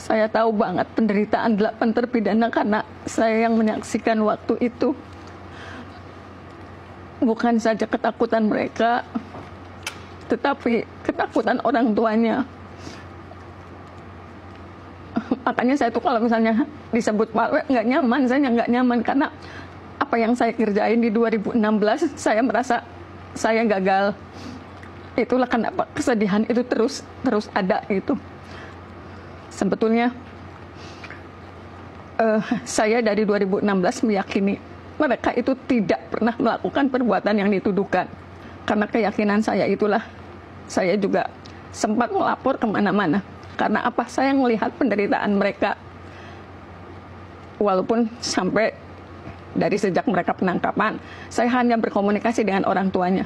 Saya tahu banget penderitaan 8 terpidana karena saya yang menyaksikan waktu itu. Bukan saja ketakutan mereka, tetapi ketakutan orang tuanya. Makanya saya tuh kalau misalnya disebut Pak nggak nyaman, saya nggak nyaman karena apa yang saya kerjain di 2016, saya merasa saya gagal. Itulah kenapa kesedihan itu terus ada gitu. Sebetulnya saya dari 2016 meyakini mereka itu tidak pernah melakukan perbuatan yang dituduhkan. Karena keyakinan saya itulah, saya juga sempat melapor kemana-mana. Karena apa? Saya melihat penderitaan mereka. Walaupun sampai dari sejak mereka penangkapan, saya hanya berkomunikasi dengan orang tuanya.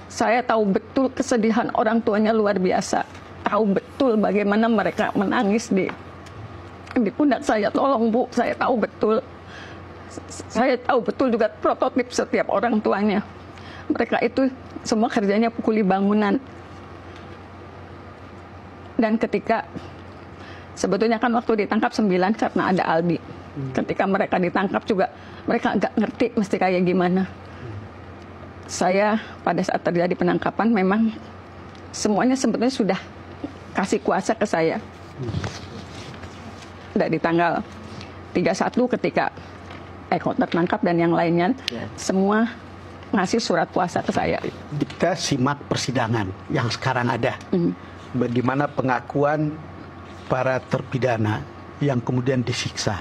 Saya tahu betul kesedihan orang tuanya luar biasa. Tahu betul bagaimana mereka menangis di pundak saya. Tolong Bu, saya tahu betul. Saya tahu betul juga prototip setiap orang tuanya. Mereka itu semua kerjanya kuli bangunan. Dan ketika, sebetulnya kan waktu ditangkap 9 karena ada Albi. Ketika mereka ditangkap juga, mereka nggak ngerti mesti kayak gimana. Saya pada saat terjadi penangkapan memang semuanya sebetulnya sudah kasih kuasa ke saya. Dari tanggal 31 ketika Eko tertangkap dan yang lainnya, semua ngasih surat kuasa ke saya. Kita simak persidangan yang sekarang ada. Bagaimana pengakuan para terpidana yang kemudian disiksa.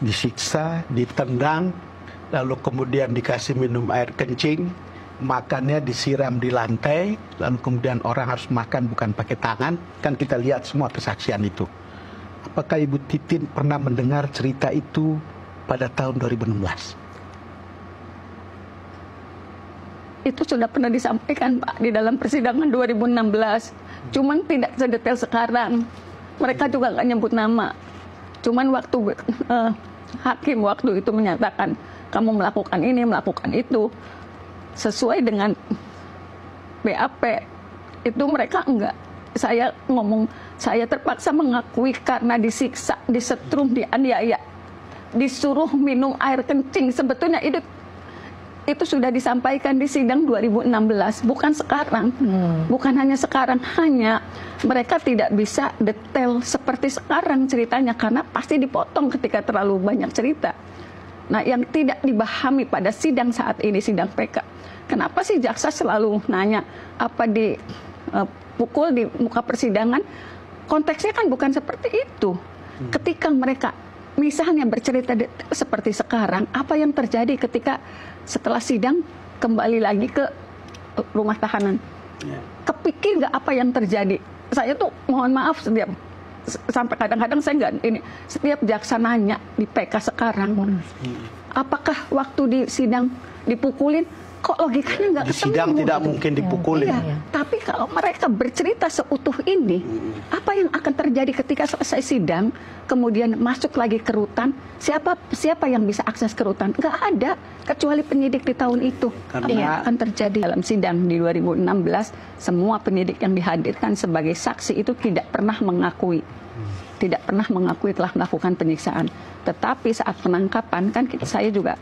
Disiksa, ditendang, lalu kemudian dikasih minum air kencing, makannya disiram di lantai, lalu kemudian orang harus makan bukan pakai tangan. Kan kita lihat semua kesaksian itu. Apakah Ibu Titin pernah mendengar cerita itu pada tahun 2016? Itu sudah pernah disampaikan Pak di dalam persidangan 2016. Cuman tidak sedetail sekarang. Mereka juga nggak nyebut nama. Cuman waktu hakim waktu itu menyatakan kamu melakukan ini, melakukan itu sesuai dengan BAP, itu mereka enggak. Saya ngomong, saya terpaksa mengakui karena disiksa, disetrum, dianiaya, disuruh minum air kencing. Sebetulnya itu sudah disampaikan di sidang 2016, bukan sekarang. Bukan hanya sekarang, hanya mereka tidak bisa detail seperti sekarang ceritanya karena pasti dipotong ketika terlalu banyak cerita. Nah, yang tidak dipahami pada sidang saat ini, sidang PK, kenapa sih jaksa selalu nanya apa dipukul di muka persidangan? Konteksnya kan bukan seperti itu. Ketika mereka misalnya bercerita seperti sekarang, apa yang terjadi ketika setelah sidang kembali lagi ke rumah tahanan? Kepikir nggak apa yang terjadi? Saya tuh mohon maaf sampai kadang-kadang saya nggak ini. Setiap jaksa nanya di PK sekarang, apakah waktu di sidang dipukulin? Kok logikanya nggak ketemu? Di sidang tidak mungkin dipukulin. Iya, tapi kalau mereka bercerita seutuh ini, apa yang akan terjadi ketika selesai sidang, kemudian masuk lagi ke rutan? Siapa yang bisa akses ke rutan? Nggak ada, kecuali penyidik di tahun itu. Karena apa yang akan terjadi dalam sidang di 2016, semua penyidik yang dihadirkan sebagai saksi itu tidak pernah mengakui. Tidak pernah mengakui telah melakukan penyiksaan. Tetapi saat penangkapan, kan saya juga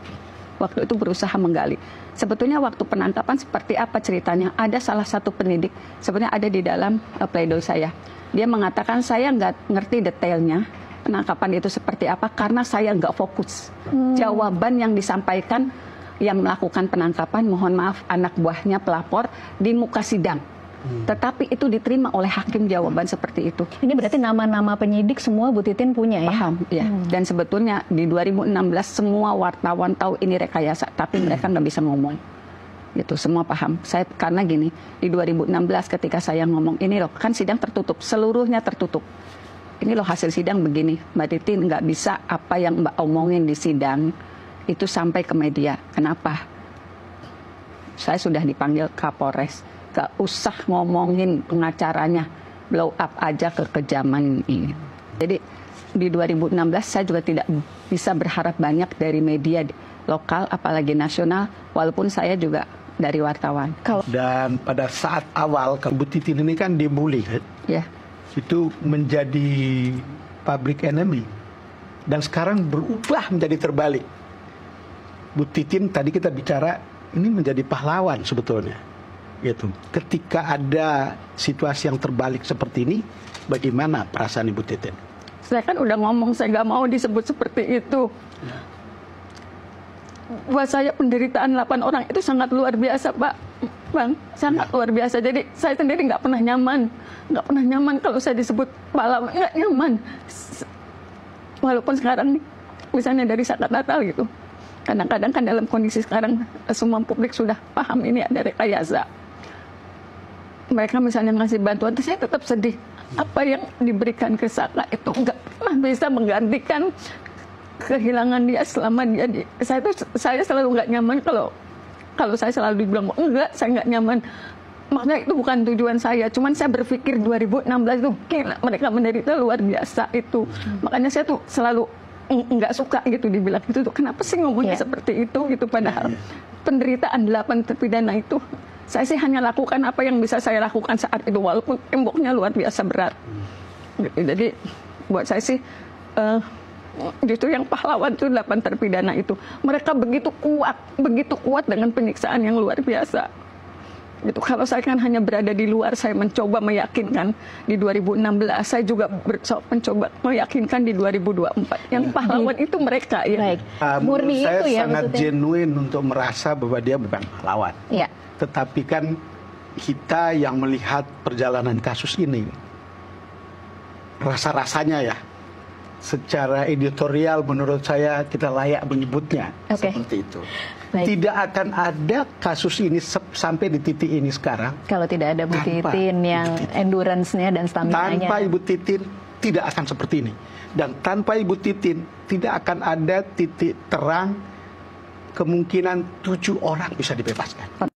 waktu itu berusaha menggali. Sebetulnya waktu penangkapan seperti apa ceritanya? Ada salah satu penyidik, sebenarnya ada di dalam pledoi saya. Dia mengatakan saya nggak ngerti detailnya penangkapan itu seperti apa karena saya nggak fokus. Jawaban yang disampaikan yang melakukan penangkapan, mohon maaf, anak buahnya pelapor di muka sidang. Tetapi itu diterima oleh hakim jawaban seperti itu. Ini berarti nama-nama penyidik semua Bu Titin punya ya? Paham, ya. Dan sebetulnya di 2016 semua wartawan tahu ini rekayasa, tapi mereka nggak bisa ngomong. Gitu, semua paham. Saya karena gini, di 2016 ketika saya ngomong ini loh, kan sidang tertutup, seluruhnya tertutup. Ini loh hasil sidang begini, Mbak Titin nggak bisa apa yang Mbak omongin di sidang itu sampai ke media. Kenapa? Saya sudah dipanggil Kapolres. Gak usah ngomongin pengacaranya, blow up aja ke kejaman ini. Jadi di 2016 saya juga tidak bisa berharap banyak dari media lokal, apalagi nasional, walaupun saya juga dari wartawan. Dan pada saat awal Bu Titin ini kan dibully, ya. itu menjadi public enemy. Dan sekarang berubah menjadi terbalik. Bu Titin tadi kita bicara ini menjadi pahlawan sebetulnya. Gitu. Ketika ada situasi yang terbalik seperti ini, bagaimana perasaan Ibu Titin? Saya kan udah ngomong saya nggak mau disebut seperti itu. Buat saya penderitaan 8 orang itu sangat luar biasa, Pak. Bang, sangat luar biasa. Jadi saya sendiri nggak pernah nyaman kalau saya disebut pahlawan, nggak nyaman. Walaupun sekarang nih, misalnya dari Zakat Natal gitu, kadang-kadang kan dalam kondisi sekarang semua publik sudah paham ini ada rekayasa. Mereka misalnya ngasih bantuan, saya tetap sedih. Apa yang diberikan ke Saka itu nggak pernah bisa menggantikan kehilangan dia selama dia di. Saya selalu nggak nyaman kalau saya selalu dibilang enggak, saya nggak nyaman. Makanya itu bukan tujuan saya, cuman saya berpikir 2016 itu gila, mereka menderita luar biasa itu. Makanya saya tuh selalu nggak suka gitu dibilang itu tuh kenapa sih ngomongnya seperti itu gitu, padahal penderitaan 8 terpidana itu saya sih hanya lakukan apa yang bisa saya lakukan saat itu walaupun temboknya luar biasa berat. Jadi buat saya sih justru yang pahlawan itu 8 terpidana itu, mereka begitu kuat dengan penyiksaan yang luar biasa. Gitu. Kalau saya kan hanya berada di luar, saya mencoba meyakinkan di 2016, saya juga mencoba meyakinkan di 2024. Yang pahlawan itu mereka ya. Baik. Murni saya itu ya sangat maksudnya. genuine untuk merasa bahwa dia bukan pahlawan. Ya. Tetapi kan kita yang melihat perjalanan kasus ini, rasa-rasanya ya, secara editorial menurut saya kita layak menyebutnya seperti itu. Baik. Tidak akan ada kasus ini sampai di titik ini sekarang Kalau tidak ada Bu Titin yang endurance-nya dan stamina-nya. tanpa Ibu Titin tidak akan seperti ini. Dan tanpa Ibu Titin tidak akan ada titik terang kemungkinan 7 orang bisa dibebaskan.